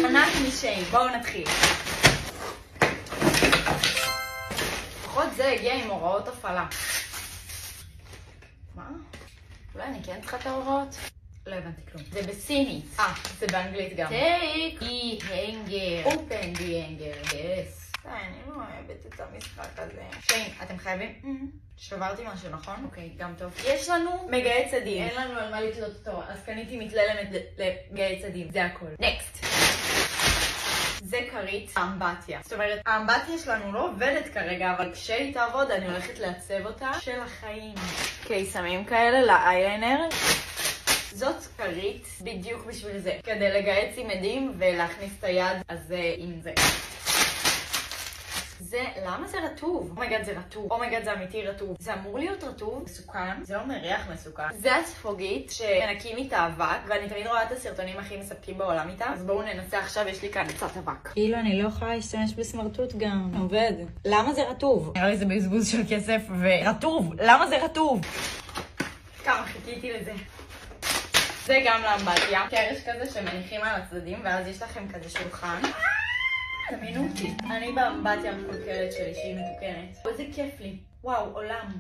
עונת משי, בואו נתחיל. לפחות זה הגיע עם הוראות הפעלה. מה? אולי אני כן צריכה את ההוראות? לא הבנתי כלום. זה בסינית. זה באנגלית גם. Take the hanger. Open the hanger. Yes. אני לא אוהבת את המשחק הזה. שיין, אתם חייבים? שברתי משהו, נכון? אוקיי, גם טוב. יש לנו מגהי צדים. אין לנו על מה לתלות אותו, אז קניתי מתללמת למגהי צדים. זה הכל. נקסט. זה כרית האמבטיה. זאת אומרת, האמבטיה שלנו לא עובדת כרגע, אבל כשהיא תעבוד אני הולכת לעצב אותה של החיים. קיסמים כאלה לאייליינר. זאת כרית בדיוק בשביל זה. כדי לגהץ עם עדים ולהכניס את היד הזה עם זה. למה זה רטוב? אומייגד זה רטוב. אומייגד זה אמיתי רטוב. זה אמור להיות רטוב, מסוכן. זה לא מריח מסוכן. זה הספוגית שמנקים איתה אבק, ואני תמיד רואה את הסרטונים הכי מספקים בעולם איתה. אז בואו ננסה עכשיו, יש לי כאן קצת אבק. כאילו אני לא יכולה להשתמש בסמרטוט גם. עובד. למה זה רטוב? נראה לי זה בזבוז של כסף ורטוב. למה זה רטוב? כמה חיכיתי לזה. זה גם לאמבטיה. קרש כזה שמניחים על הצדדים, ואז יש לכם כזה שולחן. תמינו אותי. אני באמבטיה המקולקלת שלי שהיא מתוקנת. איזה כיף לי. וואו, עולם.